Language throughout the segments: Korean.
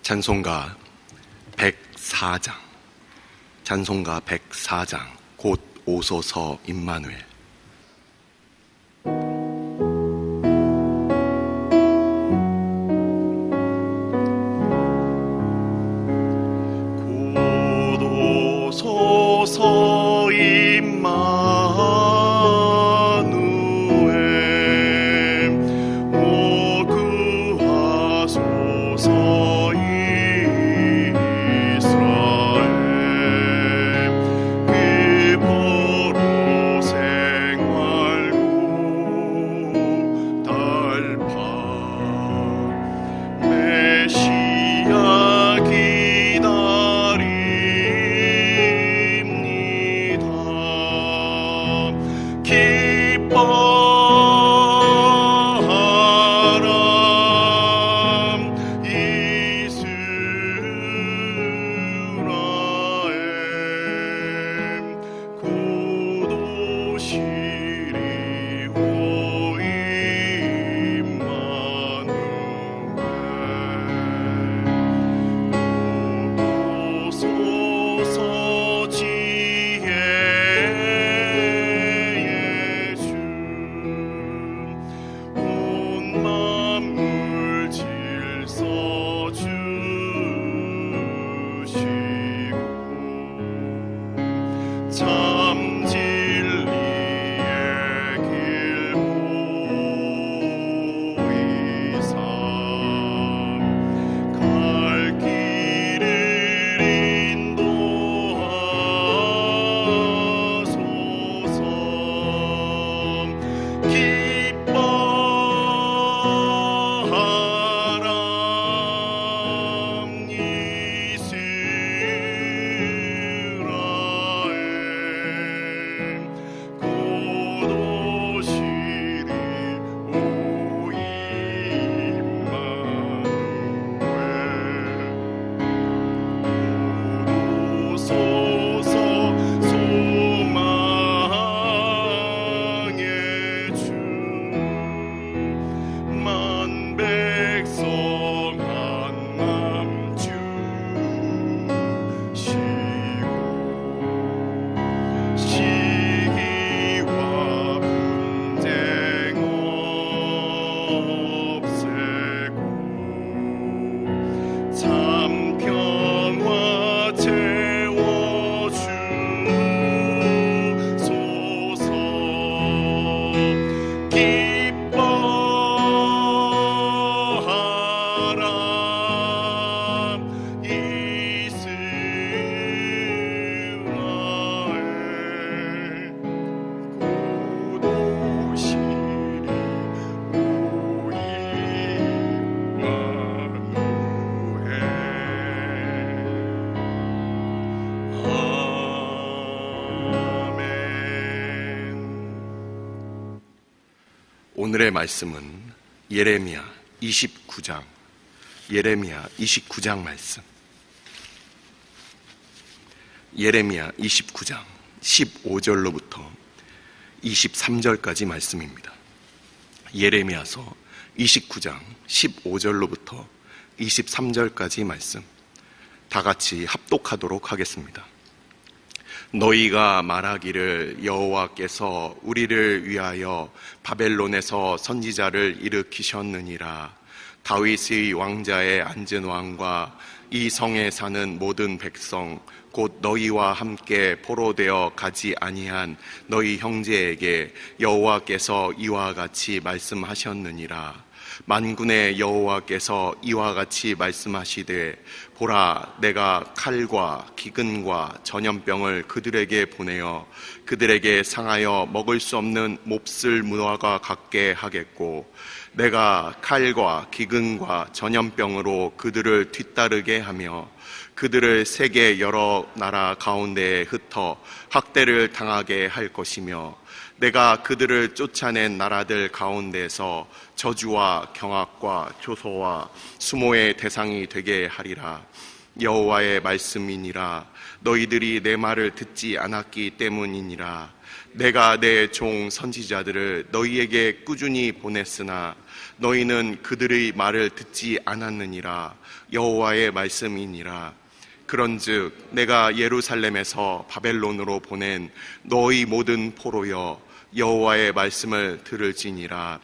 찬송가 104장, 찬송가 104장, 곧 오소서 임마누엘. 곧 오소서 임마누엘, 오 구하소서 오늘의 말씀은 예레미야 29장 말씀. 예레미야 29장 15절로부터 23절까지 말씀입니다. 예레미야서 29장 15절로부터 23절까지 말씀, 다 같이 합독하도록 하겠습니다. 너희가 말하기를 여호와께서 우리를 위하여 바벨론에서 선지자를 일으키셨느니라. 다윗의 왕자에 앉은 왕과 이 성에 사는 모든 백성 곧 너희와 함께 포로되어 가지 아니한 너희 형제에게 여호와께서 이와 같이 말씀하셨느니라. 만군의 여호와께서 이와 같이 말씀하시되 보라, 내가 칼과 기근과 전염병을 그들에게 보내어 그들에게 상하여 먹을 수 없는 몹쓸 문화가 갖게 하겠고, 내가 칼과 기근과 전염병으로 그들을 뒤따르게 하며 그들을 세계 여러 나라 가운데에 흩어 학대를 당하게 할 것이며, 내가 그들을 쫓아낸 나라들 가운데서 저주와 경악과 조소와 수모의 대상이 되게 하리라. 여호와의 말씀이니라. 너희들이 내 말을 듣지 않았기 때문이니라. 내가 내 종 선지자들을 너희에게 꾸준히 보냈으나 너희는 그들의 말을 듣지 않았느니라. 여호와의 말씀이니라. 그런즉 내가 예루살렘에서 바벨론으로 보낸 너희 모든 포로여, 여호와의 말씀을 들을지니라.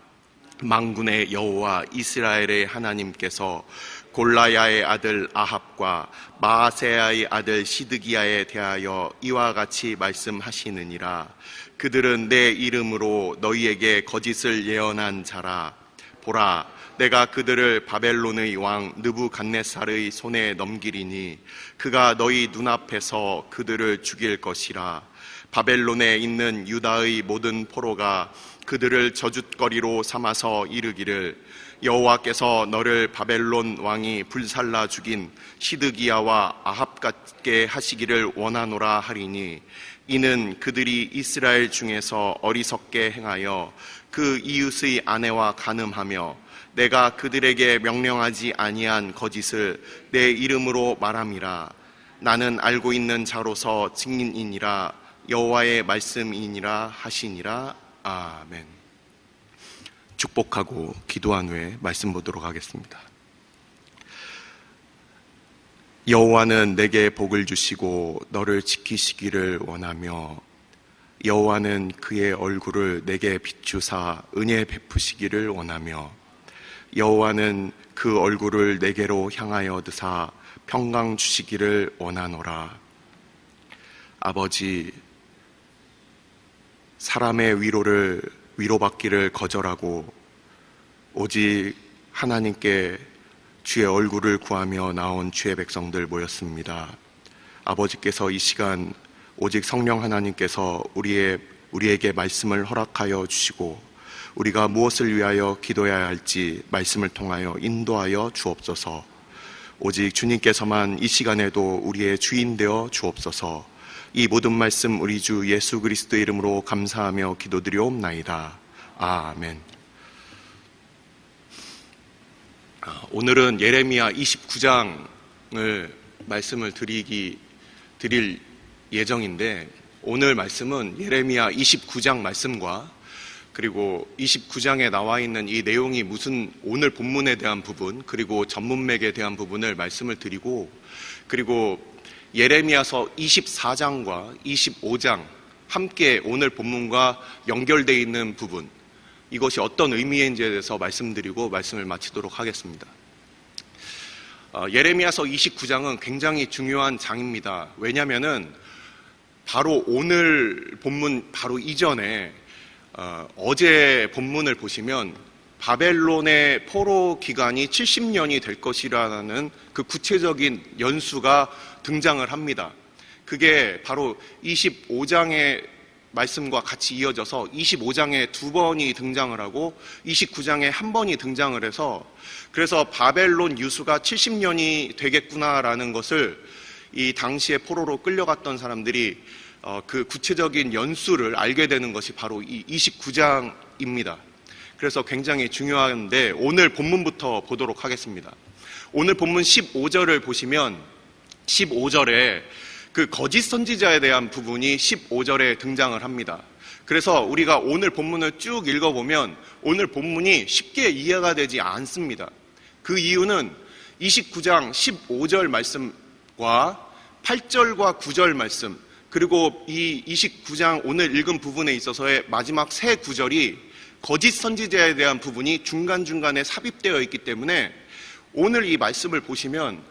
만군의 여호와 이스라엘의 하나님께서 골라야의 아들 아합과 마아세야의 아들 시드기야에 대하여 이와 같이 말씀하시느니라. 그들은 내 이름으로 너희에게 거짓을 예언한 자라. 보라, 내가 그들을 바벨론의 왕 느부갓네살의 손에 넘기리니 그가 너희 눈앞에서 그들을 죽일 것이라. 바벨론에 있는 유다의 모든 포로가 그들을 저주거리로 삼아서 이르기를 여호와께서 너를 바벨론 왕이 불살라 죽인 시드기야와 아합 같게 하시기를 원하노라 하리니 이는 그들이 이스라엘 중에서 어리석게 행하여 그 이웃의 아내와 간음하며 내가 그들에게 명령하지 아니한 거짓을 내 이름으로 말함이라. 나는 알고 있는 자로서 증인이니라. 여호와의 말씀이니라 하시니라. 아멘. 축복하고 기도한 후에 말씀 보도록 하겠습니다. 여호와는 내게 복을 주시고 너를 지키시기를 원하며 여호와는 그의 얼굴을 내게 비추사 은혜 베푸시기를 원하며 여호와는 그 얼굴을 내게로 향하여 드사 평강 주시기를 원하노라. 아버지, 사람의 위로받기를 거절하고 오직 하나님께 주의 얼굴을 구하며 나온 주의 백성들 모였습니다. 아버지께서 이 시간 오직 성령 하나님께서 우리에게 말씀을 허락하여 주시고 우리가 무엇을 위하여 기도해야 할지 말씀을 통하여 인도하여 주옵소서. 오직 주님께서만 이 시간에도 우리의 주인 되어 주옵소서. 이 모든 말씀 우리 주 예수 그리스도의 이름으로 감사하며 기도드리옵나이다. 아멘. 오늘은 예레미야 29장을 말씀을 드릴 예정인데 오늘 말씀은 예레미야 29장 말씀과 그리고 29장에 나와 있는 이 내용이 무슨 오늘 본문에 대한 부분 그리고 전문맥에 대한 부분을 말씀을 드리고 그리고 예레미야서 24장과 25장 함께 오늘 본문과 연결되어 있는 부분 이것이 어떤 의미인지에 대해서 말씀드리고 말씀을 마치도록 하겠습니다. 예레미야서 29장은 굉장히 중요한 장입니다. 왜냐하면 바로 오늘 본문 바로 이전에 어제 본문을 보시면 바벨론의 포로 기간이 70년이 될 것이라는 그 구체적인 연수가 등장을 합니다. 그게 바로 25장의 말씀과 같이 이어져서 25장에 2번이 등장을 하고 29장에 1번이 등장을 해서 그래서 바벨론 유수가 70년이 되겠구나라는 것을 이 당시에 포로로 끌려갔던 사람들이 그 구체적인 연수를 알게 되는 것이 바로 이 29장입니다. 그래서 굉장히 중요한데 오늘 본문부터 보도록 하겠습니다. 오늘 본문 15절을 보시면 15절에 그 거짓 선지자에 대한 부분이 15절에 등장을 합니다. 그래서 우리가 오늘 본문을 쭉 읽어보면 오늘 본문이 쉽게 이해가 되지 않습니다. 그 이유는 29장 15절 말씀과 8절과 9절 말씀 그리고 이 29장 오늘 읽은 부분에 있어서의 마지막 세 구절이 거짓 선지자에 대한 부분이 중간중간에 삽입되어 있기 때문에 오늘 이 말씀을 보시면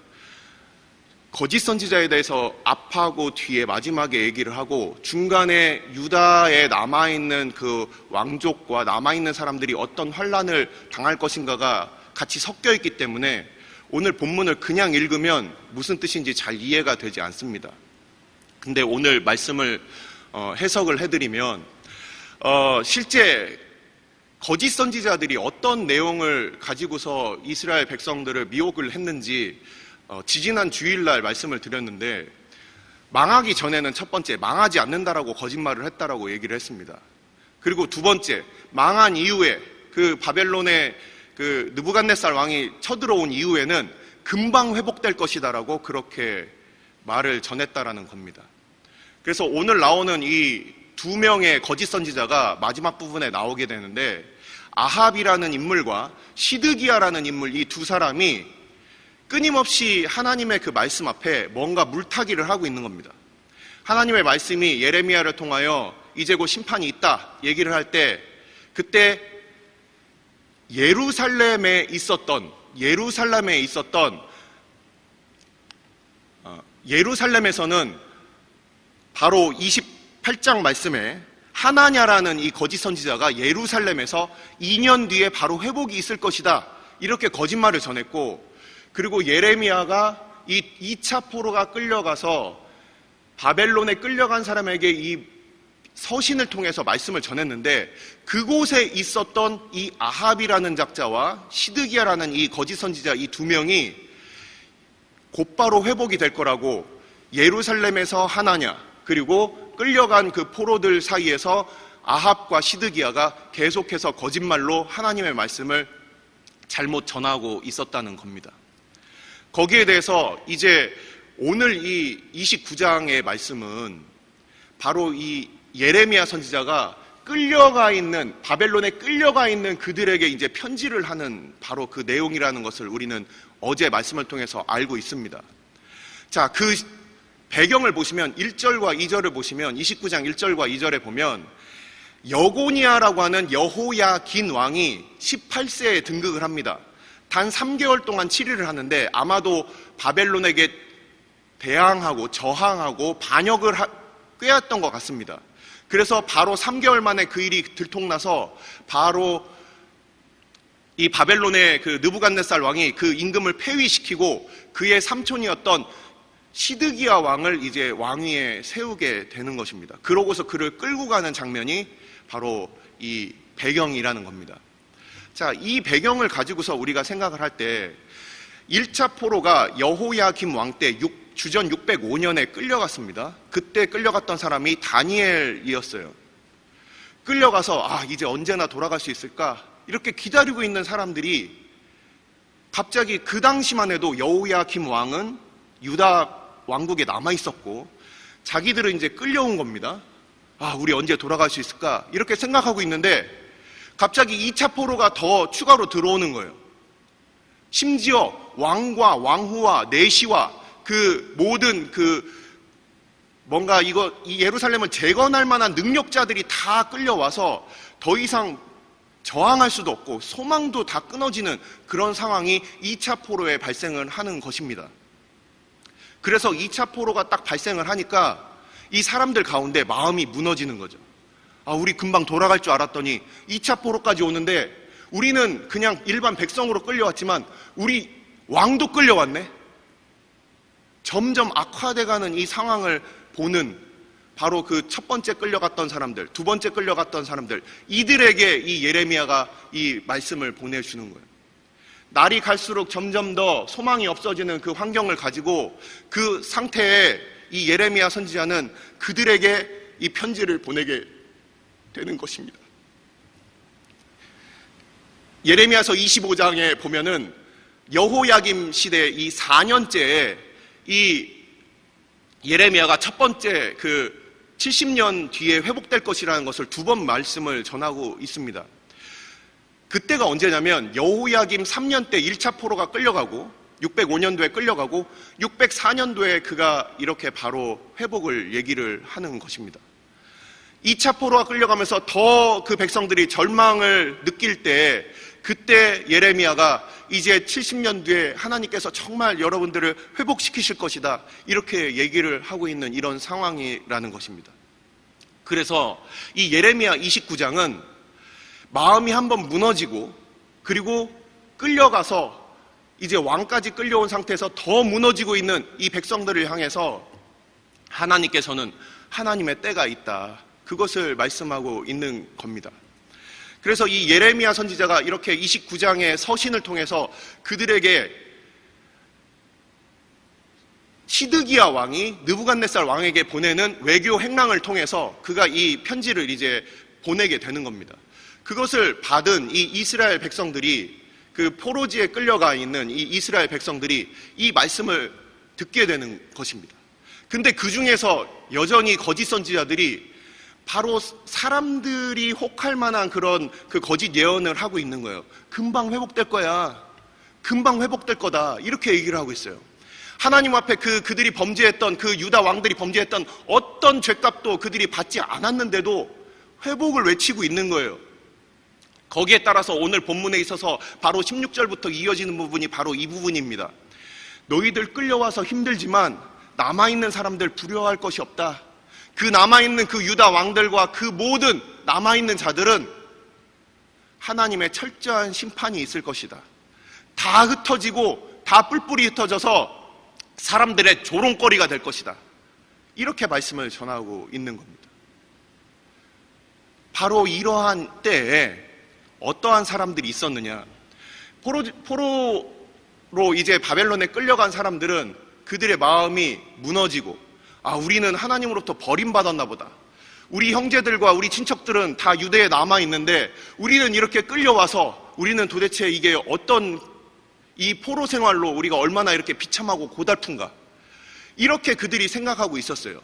거짓 선지자에 대해서 앞하고 뒤에 마지막에 얘기를 하고 중간에 유다에 남아있는 그 왕족과 남아있는 사람들이 어떤 환난을 당할 것인가가 같이 섞여 있기 때문에 오늘 본문을 그냥 읽으면 무슨 뜻인지 잘 이해가 되지 않습니다. 근데 오늘 말씀을 해석을 해드리면 실제 거짓 선지자들이 어떤 내용을 가지고서 이스라엘 백성들을 미혹을 했는지 지지난 주일날 말씀을 드렸는데 망하기 전에는 첫 번째 망하지 않는다라고 거짓말을 했다라고 얘기를 했습니다. 그리고 두 번째 망한 이후에 그 바벨론의 그 느부갓네살 왕이 쳐들어온 이후에는 금방 회복될 것이다라고 그렇게 말을 전했다라는 겁니다. 그래서 오늘 나오는 이 두 명의 거짓 선지자가 마지막 부분에 나오게 되는데, 아합이라는 인물과 시드기야라는 인물, 이 두 사람이 끊임없이 하나님의 그 말씀 앞에 뭔가 물타기를 하고 있는 겁니다. 하나님의 말씀이 예레미야를 통하여 이제 곧 심판이 있다 얘기를 할 때, 그때 예루살렘에 있었던 예루살렘에서는 바로 28장 말씀에 하나냐라는 이 거짓 선지자가 예루살렘에서 2년 뒤에 바로 회복이 있을 것이다 이렇게 거짓말을 전했고, 그리고 예레미야가 이 2차 포로가 끌려가서 바벨론에 끌려간 사람에게 이 서신을 통해서 말씀을 전했는데, 그곳에 있었던 이 아합이라는 작자와 시드기야라는 이 거짓 선지자 이 두 명이 곧바로 회복이 될 거라고, 예루살렘에서 하나냐 그리고 끌려간 그 포로들 사이에서 아합과 시드기야가 계속해서 거짓말로 하나님의 말씀을 잘못 전하고 있었다는 겁니다. 거기에 대해서 이제 오늘 이 29장의 말씀은 바로 이 예레미야 선지자가 바벨론에 끌려가 있는 그들에게 이제 편지를 하는 바로 그 내용이라는 것을 우리는 어제 말씀을 통해서 알고 있습니다. 자, 그 배경을 보시면 1절과 2절을 보시면 29장 1절과 2절에 보면 여고니아라고 하는 여호야긴 왕이 18세에 등극을 합니다. 단 3개월 동안 치리를 하는데 아마도 바벨론에게 대항하고 저항하고 반역을 꾀했던 것 같습니다. 그래서 바로 3개월 만에 그 일이 들통나서 바로 이 바벨론의 그 느부갓네살 왕이 그 임금을 폐위시키고 그의 삼촌이었던 시드기야 왕을 이제 왕위에 세우게 되는 것입니다. 그러고서 그를 끌고 가는 장면이 바로 이 배경이라는 겁니다. 자, 이 배경을 가지고서 우리가 생각을 할 때 1차 포로가 여호야김 왕 때 주전 605년에 끌려갔습니다. 그때 끌려갔던 사람이 다니엘이었어요. 끌려가서 이제 언제나 돌아갈 수 있을까 이렇게 기다리고 있는 사람들이 갑자기 그 당시만 해도 여호야김 왕은 유다 왕국에 남아있었고 자기들은 이제 끌려온 겁니다. 우리 언제 돌아갈 수 있을까 이렇게 생각하고 있는데 갑자기 2차 포로가 더 추가로 들어오는 거예요. 심지어 왕과 왕후와 내시와 그 모든 뭔가 이 예루살렘을 재건할 만한 능력자들이 다 끌려와서 더 이상 저항할 수도 없고 소망도 다 끊어지는 그런 상황이 2차 포로에 발생을 하는 것입니다. 그래서 2차 포로가 딱 발생을 하니까 이 사람들 가운데 마음이 무너지는 거죠. 우리 금방 돌아갈 줄 알았더니 2차 포로까지 오는데 우리는 그냥 일반 백성으로 끌려왔지만 우리 왕도 끌려왔네. 점점 악화돼가는 이 상황을 보는 바로 그 첫 번째 끌려갔던 사람들, 두 번째 끌려갔던 사람들, 이들에게 이 예레미야가 이 말씀을 보내주는 거예요. 날이 갈수록 점점 더 소망이 없어지는 그 환경을 가지고 그 상태에 이 예레미야 선지자는 그들에게 이 편지를 보내게 되는 것입니다. 예레미야서 25장에 보면은 여호야김 시대 이 4년째에 이 예레미야가 첫 번째 70년 뒤에 회복될 것이라는 것을 두 번 말씀을 전하고 있습니다. 그때가 언제냐면 여호야김 3년 때 1차 포로가 끌려가고 605년도에 끌려가고 604년도에 그가 이렇게 바로 회복을 얘기를 하는 것입니다. 2차 포로가 끌려가면서 더 그 백성들이 절망을 느낄 때 그때 예레미야가 이제 70년 뒤에 하나님께서 정말 여러분들을 회복시키실 것이다 이렇게 얘기를 하고 있는 이런 상황이라는 것입니다. 그래서 이 예레미야 29장은 마음이 한번 무너지고 그리고 끌려가서 이제 왕까지 끌려온 상태에서 더 무너지고 있는 이 백성들을 향해서 하나님께서는 하나님의 때가 있다 그것을 말씀하고 있는 겁니다. 그래서 이 예레미야 선지자가 이렇게 29장의 서신을 통해서 그들에게 시드기야 왕이 느부갓네살 왕에게 보내는 외교 행랑을 통해서 그가 이 편지를 이제 보내게 되는 겁니다. 그것을 받은 이 이스라엘 백성들이 그 포로지에 끌려가 있는 이 이스라엘 백성들이 이 말씀을 듣게 되는 것입니다. 근데 그 중에서 여전히 거짓 선지자들이 바로 사람들이 혹할 만한 그런 그 거짓 예언을 하고 있는 거예요. 금방 회복될 거야. 금방 회복될 거다. 이렇게 얘기를 하고 있어요. 하나님 앞에 그들이 범죄했던, 그 유다 왕들이 범죄했던 어떤 죄값도 그들이 받지 않았는데도 회복을 외치고 있는 거예요. 거기에 따라서 오늘 본문에 있어서 바로 16절부터 이어지는 부분이 바로 이 부분입니다. 너희들 끌려와서 힘들지만 남아있는 사람들 두려워할 것이 없다. 그 남아있는 그 유다 왕들과 그 모든 남아있는 자들은 하나님의 철저한 심판이 있을 것이다. 다 흩어지고 다 뿔뿔이 흩어져서 사람들의 조롱거리가 될 것이다. 이렇게 말씀을 전하고 있는 겁니다. 바로 이러한 때에 어떠한 사람들이 있었느냐. 포로로 이제 바벨론에 끌려간 사람들은 그들의 마음이 무너지고, 우리는 하나님으로부터 버림받았나 보다. 우리 형제들과 우리 친척들은 다 유대에 남아있는데 우리는 이렇게 끌려와서 우리는 도대체 이게 어떤 이 포로 생활로 우리가 얼마나 이렇게 비참하고 고달픈가. 이렇게 그들이 생각하고 있었어요.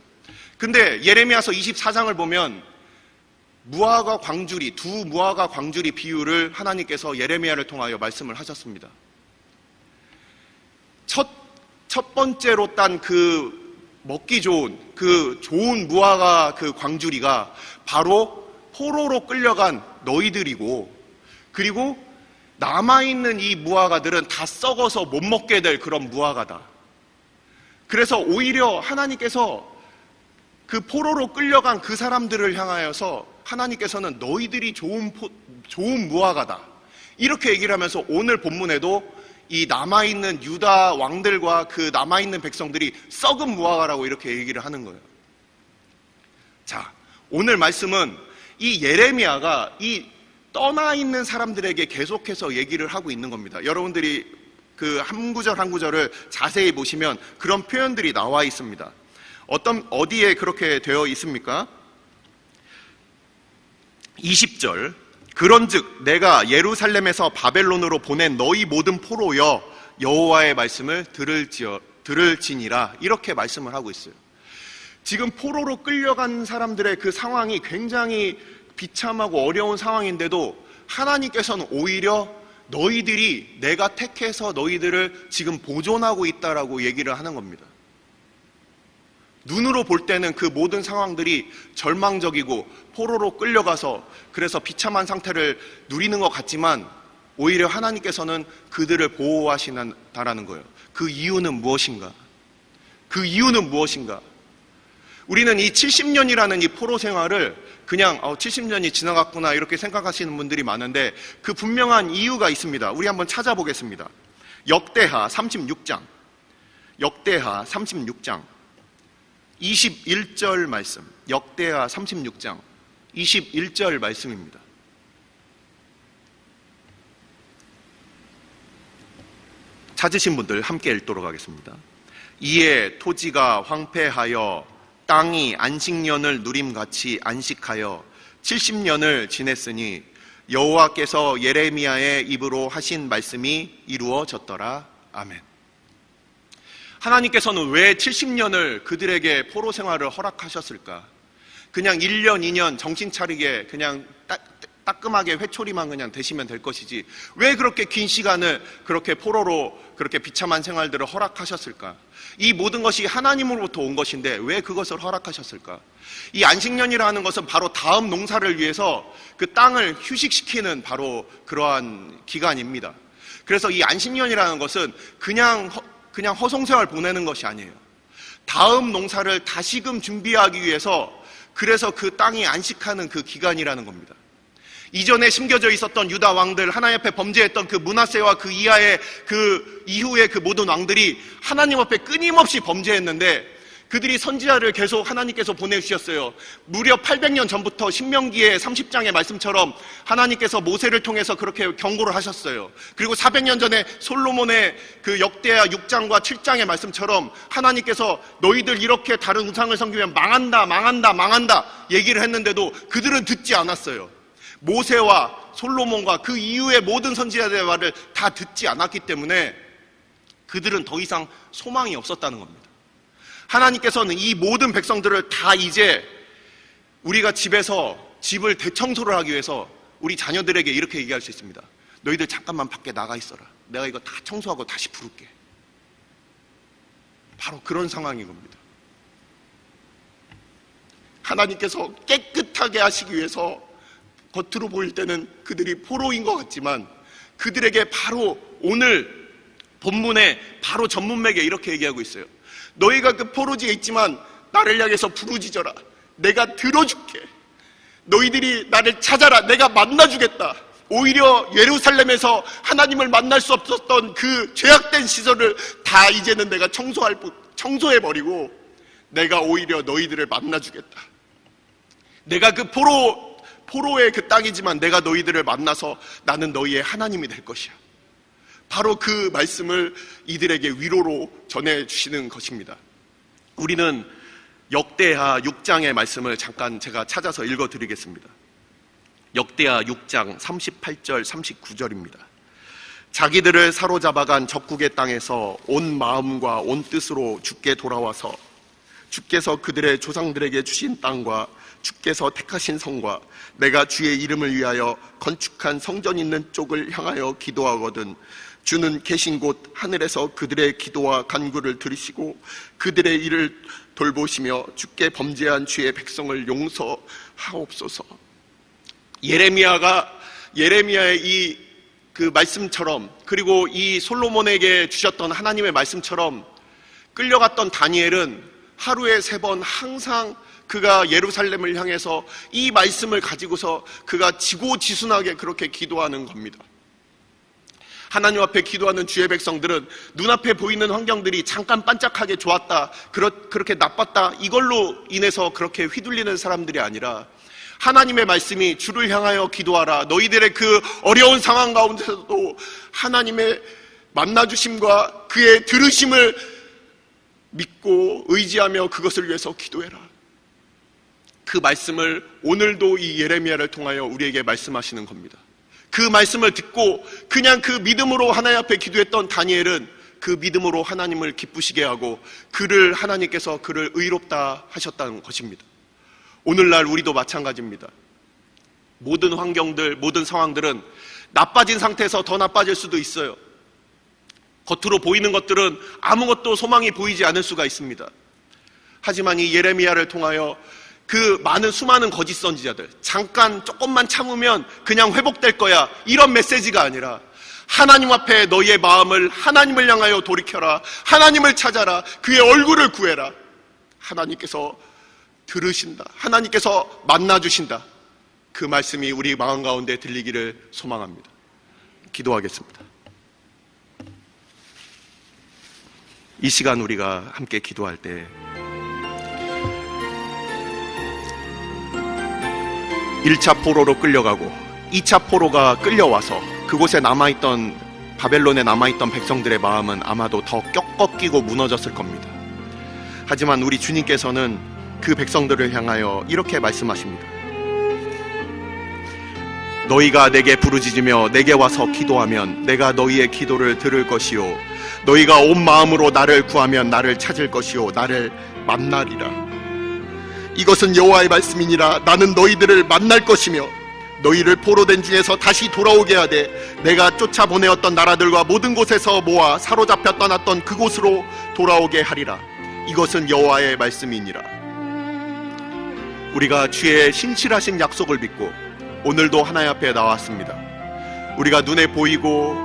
근데 예레미야서 24장을 보면 무화과 광주리, 두 무화과 광주리 비유를 하나님께서 예레미야를 통하여 말씀을 하셨습니다. 첫 번째로 딴 그 먹기 좋은 그 좋은 무화과 그 광주리가 바로 포로로 끌려간 너희들이고, 그리고 남아있는 이 무화과들은 다 썩어서 못 먹게 될 그런 무화과다. 그래서 오히려 하나님께서 그 포로로 끌려간 그 사람들을 향하여서 하나님께서는 너희들이 좋은 무화과다. 이렇게 얘기를 하면서 오늘 본문에도 이 남아있는 유다 왕들과 그 남아있는 백성들이 썩은 무화과라고 이렇게 얘기를 하는 거예요. 자, 오늘 말씀은 이 예레미야가 이 떠나 있는 사람들에게 계속해서 얘기를 하고 있는 겁니다. 여러분들이 그 한 구절 한 구절을 자세히 보시면 그런 표현들이 나와 있습니다. 어디에 그렇게 되어 있습니까? 20절. 그런즉 내가 예루살렘에서 바벨론으로 보낸 너희 모든 포로여 여호와의 말씀을 들을지니라. 이렇게 말씀을 하고 있어요. 지금 포로로 끌려간 사람들의 그 상황이 굉장히 비참하고 어려운 상황인데도 하나님께서는 오히려 너희들이 내가 택해서 너희들을 지금 보존하고 있다라고 얘기를 하는 겁니다. 눈으로 볼 때는 그 모든 상황들이 절망적이고 포로로 끌려가서 그래서 비참한 상태를 누리는 것 같지만 오히려 하나님께서는 그들을 보호하신다라는 거예요. 그 이유는 무엇인가? 그 이유는 무엇인가? 우리는 이 70년이라는 이 포로 생활을 그냥 70년이 지나갔구나 이렇게 생각하시는 분들이 많은데 그 분명한 이유가 있습니다. 우리 한번 찾아보겠습니다. 역대하 36장 21절 말씀. 역대하 36장 21절 말씀입니다. 찾으신 분들 함께 읽도록 하겠습니다. 이에 토지가 황폐하여 땅이 안식년을 누림같이 안식하여 70년을 지냈으니 여호와께서 예레미야의 입으로 하신 말씀이 이루어졌더라. 아멘. 하나님께서는 왜 70년을 그들에게 포로 생활을 허락하셨을까? 그냥 1년, 2년 정신 차리게 그냥 따끔하게 회초리만 그냥 되시면 될 것이지 왜 그렇게 긴 시간을 그렇게 포로로 그렇게 비참한 생활들을 허락하셨을까? 이 모든 것이 하나님으로부터 온 것인데 왜 그것을 허락하셨을까? 이 안식년이라는 것은 바로 다음 농사를 위해서 그 땅을 휴식시키는 바로 그러한 기간입니다. 그래서 이 안식년이라는 것은 그냥 허송세월 보내는 것이 아니에요. 다음 농사를 다시금 준비하기 위해서 그래서 그 땅이 안식하는 그 기간이라는 겁니다. 이전에 심겨져 있었던 유다 왕들, 하나님 앞에 범죄했던 그 므낫세와 그 이후에 그 모든 왕들이 하나님 앞에 끊임없이 범죄했는데 그들이 선지자를 계속 하나님께서 보내주셨어요. 무려 800년 전부터 신명기의 30장의 말씀처럼 하나님께서 모세를 통해서 그렇게 경고를 하셨어요. 그리고 400년 전에 솔로몬의 그 역대하 6장과 7장의 말씀처럼 하나님께서 너희들 이렇게 다른 우상을 섬기면 망한다 얘기를 했는데도 그들은 듣지 않았어요. 모세와 솔로몬과 그 이후의 모든 선지자들의 말을 다 듣지 않았기 때문에 그들은 더 이상 소망이 없었다는 겁니다. 하나님께서는 이 모든 백성들을 다 이제 우리가 집을 대청소를 하기 위해서 우리 자녀들에게 이렇게 얘기할 수 있습니다. 너희들 잠깐만 밖에 나가 있어라. 내가 이거 다 청소하고 다시 부를게. 바로 그런 상황인 겁니다. 하나님께서 깨끗하게 하시기 위해서 겉으로 보일 때는 그들이 포로인 것 같지만 그들에게 바로 오늘 본문에 바로 전문맥에 이렇게 얘기하고 있어요. 너희가 그 포로지에 있지만 나를 향해서 부르짖어라. 내가 들어줄게. 너희들이 나를 찾아라. 내가 만나주겠다. 오히려 예루살렘에서 하나님을 만날 수 없었던 그 죄악된 시설을 다 이제는 내가 청소해버리고 내가 오히려 너희들을 만나주겠다. 내가 그 포로의 그 땅이지만 내가 너희들을 만나서 나는 너희의 하나님이 될 것이야. 바로 그 말씀을 이들에게 위로로 전해주시는 것입니다. 우리는 역대하 6장의 말씀을 잠깐 제가 찾아서 읽어드리겠습니다. 역대하 6장 38절 39절입니다. 자기들을 사로잡아간 적국의 땅에서 온 마음과 온 뜻으로 주께 돌아와서 주께서 그들의 조상들에게 주신 땅과 주께서 택하신 성과 내가 주의 이름을 위하여 건축한 성전 있는 쪽을 향하여 기도하거든 주는 계신 곳 하늘에서 그들의 기도와 간구를 들으시고 그들의 일을 돌보시며 주께 범죄한 주의 백성을 용서하옵소서. 예레미야의 이 그 말씀처럼 그리고 이 솔로몬에게 주셨던 하나님의 말씀처럼 끌려갔던 다니엘은 하루에 3번 항상 그가 예루살렘을 향해서 이 말씀을 가지고서 그가 지고지순하게 그렇게 기도하는 겁니다. 하나님 앞에 기도하는 주의 백성들은 눈앞에 보이는 환경들이 잠깐 반짝하게 좋았다, 그렇게 나빴다 이걸로 인해서 그렇게 휘둘리는 사람들이 아니라 하나님의 말씀이 주를 향하여 기도하라. 너희들의 그 어려운 상황 가운데서도 하나님의 만나주심과 그의 들으심을 믿고 의지하며 그것을 위해서 기도해라. 그 말씀을 오늘도 이 예레미야를 통하여 우리에게 말씀하시는 겁니다. 그 말씀을 듣고 그냥 그 믿음으로 하나님 앞에 기도했던 다니엘은 그 믿음으로 하나님을 기쁘시게 하고 하나님께서 그를 의롭다 하셨다는 것입니다. 오늘날 우리도 마찬가지입니다. 모든 환경들, 모든 상황들은 나빠진 상태에서 더 나빠질 수도 있어요. 겉으로 보이는 것들은 아무것도 소망이 보이지 않을 수가 있습니다. 하지만 이 예레미야를 통하여 그 수많은 거짓 선지자들, 잠깐 조금만 참으면 그냥 회복될 거야, 이런 메시지가 아니라 하나님 앞에 너희의 마음을 하나님을 향하여 돌이켜라. 하나님을 찾아라. 그의 얼굴을 구해라. 하나님께서 들으신다. 하나님께서 만나주신다. 그 말씀이 우리 마음 가운데 들리기를 소망합니다. 기도하겠습니다. 이 시간 우리가 함께 기도할 때 1차 포로로 끌려가고 2차 포로가 끌려와서 그곳에 바벨론에 남아있던 백성들의 마음은 아마도 더 꺾이고 무너졌을 겁니다. 하지만 우리 주님께서는 그 백성들을 향하여 이렇게 말씀하십니다. 너희가 내게 부르짖으며 내게 와서 기도하면 내가 너희의 기도를 들을 것이요 너희가 온 마음으로 나를 구하면 나를 찾을 것이요 나를 만나리라. 이것은 여호와의 말씀이니라. 나는 너희들을 만날 것이며 너희를 포로된 중에서 다시 돌아오게 하되 내가 쫓아보내었던 나라들과 모든 곳에서 모아 사로잡혀 떠났던 그곳으로 돌아오게 하리라. 이것은 여호와의 말씀이니라. 우리가 주의 신실하신 약속을 믿고 오늘도 하나님 앞에 나왔습니다. 우리가 눈에 보이고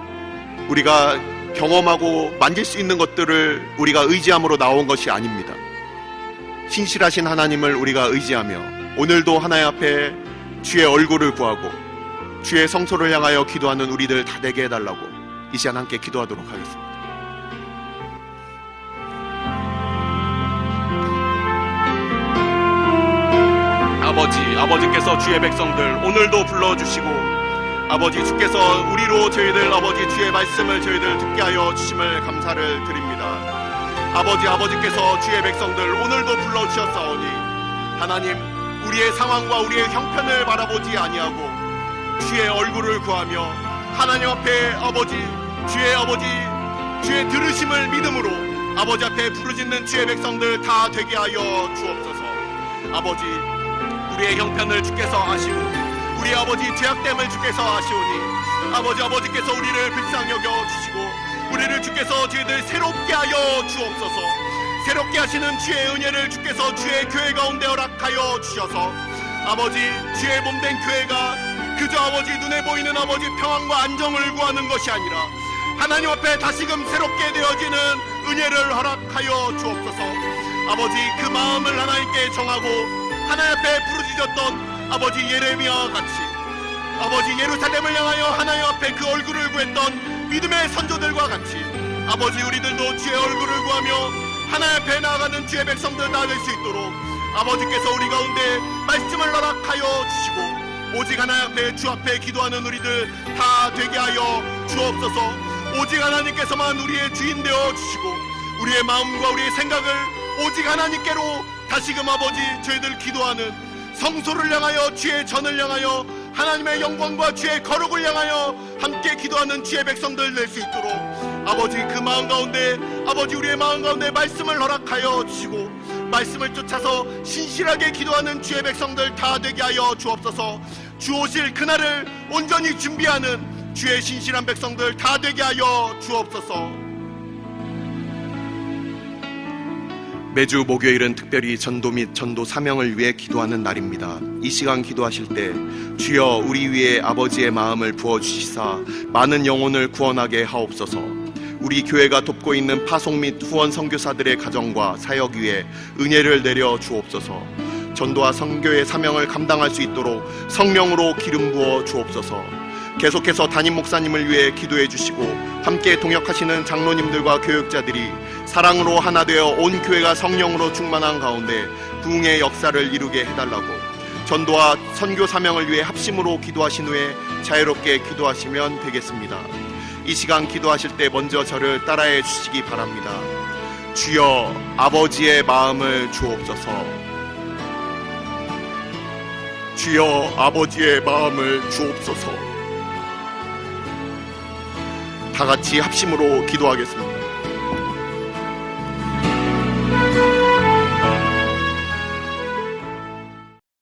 우리가 경험하고 만질 수 있는 것들을 우리가 의지함으로 나온 것이 아닙니다. 신실하신 하나님을 우리가 의지하며 오늘도 하나님 앞에 주의 얼굴을 구하고 주의 성소를 향하여 기도하는 우리들 다 되게 해달라고 이 시간 함께 기도하도록 하겠습니다. 아버지께서 주의 백성들 오늘도 불러주시고 아버지 주께서 우리로 저희들 아버지 주의 말씀을 저희들 듣게 하여 주심을 감사를 드립니다. 아버지께서 주의 백성들 오늘도 불러주셨사오니 하나님 우리의 상황과 우리의 형편을 바라보지 아니하고 주의 얼굴을 구하며 하나님 앞에 아버지, 주의 들으심을 믿음으로 아버지 앞에 부르짖는 주의 백성들 다 되게 하여 주옵소서. 아버지, 우리의 형편을 주께서 아시고 우리 아버지 죄악됨을 주께서 아시오니 아버지께서 우리를 불쌍히 여겨 주시고 우리를 주께서 저희들 새롭게 하여 주옵소서. 새롭게 하시는 주의 은혜를 주께서 주의 교회 가운데 허락하여 주셔서 아버지, 주의 몸된 교회가 그저 아버지 눈에 보이는 아버지 평안과 안정을 구하는 것이 아니라 하나님 앞에 다시금 새롭게 되어지는 은혜를 허락하여 주옵소서. 아버지, 그 마음을 하나님께 정하고 하나님 앞에 부르짖었던 아버지 예레미야와 같이 아버지 예루살렘을 향하여 하나님 앞에 그 얼굴을 구했던 믿음의 선조들과 같이 아버지, 우리들도 주의 얼굴을 구하며 하나님 앞에 나아가는 주의 백성들 다 될 수 있도록 아버지께서 우리 가운데 말씀을 허락하여 주시고 오직 하나님 앞에 주 앞에 기도하는 우리들 다 되게 하여 주옵소서. 오직 하나님께서만 우리의 주인 되어 주시고 우리의 마음과 우리의 생각을 오직 하나님께로 다시금 아버지 저희들 기도하는 성소를 향하여 주의 전을 향하여 하나님의 영광과 주의 거룩을 향하여 함께 기도하는 주의 백성들 될 수 있도록 아버지, 그 마음 가운데 아버지 우리의 마음 가운데 말씀을 허락하여 주시고 말씀을 쫓아서 신실하게 기도하는 주의 백성들 다 되게 하여 주옵소서. 주 오실 그날을 온전히 준비하는 주의 신실한 백성들 다 되게 하여 주옵소서. 매주 목요일은 특별히 전도 및 전도 사명을 위해 기도하는 날입니다. 이 시간 기도하실 때 주여 우리 위에 아버지의 마음을 부어주시사 많은 영혼을 구원하게 하옵소서. 우리 교회가 돕고 있는 파송 및 후원 선교사들의 가정과 사역 위에 은혜를 내려 주옵소서. 전도와 선교의 사명을 감당할 수 있도록 성령으로 기름 부어 주옵소서. 계속해서 담임 목사님을 위해 기도해 주시고 함께 동역하시는 장로님들과 교육자들이 사랑으로 하나 되어 온 교회가 성령으로 충만한 가운데 부흥의 역사를 이루게 해달라고 전도와 선교 사명을 위해 합심으로 기도하신 후에 자유롭게 기도하시면 되겠습니다. 이 시간 기도하실 때 먼저 저를 따라해 주시기 바랍니다. 주여 아버지의 마음을 주옵소서. 주여 아버지의 마음을 주옵소서. 다 같이 합심으로 기도하겠습니다.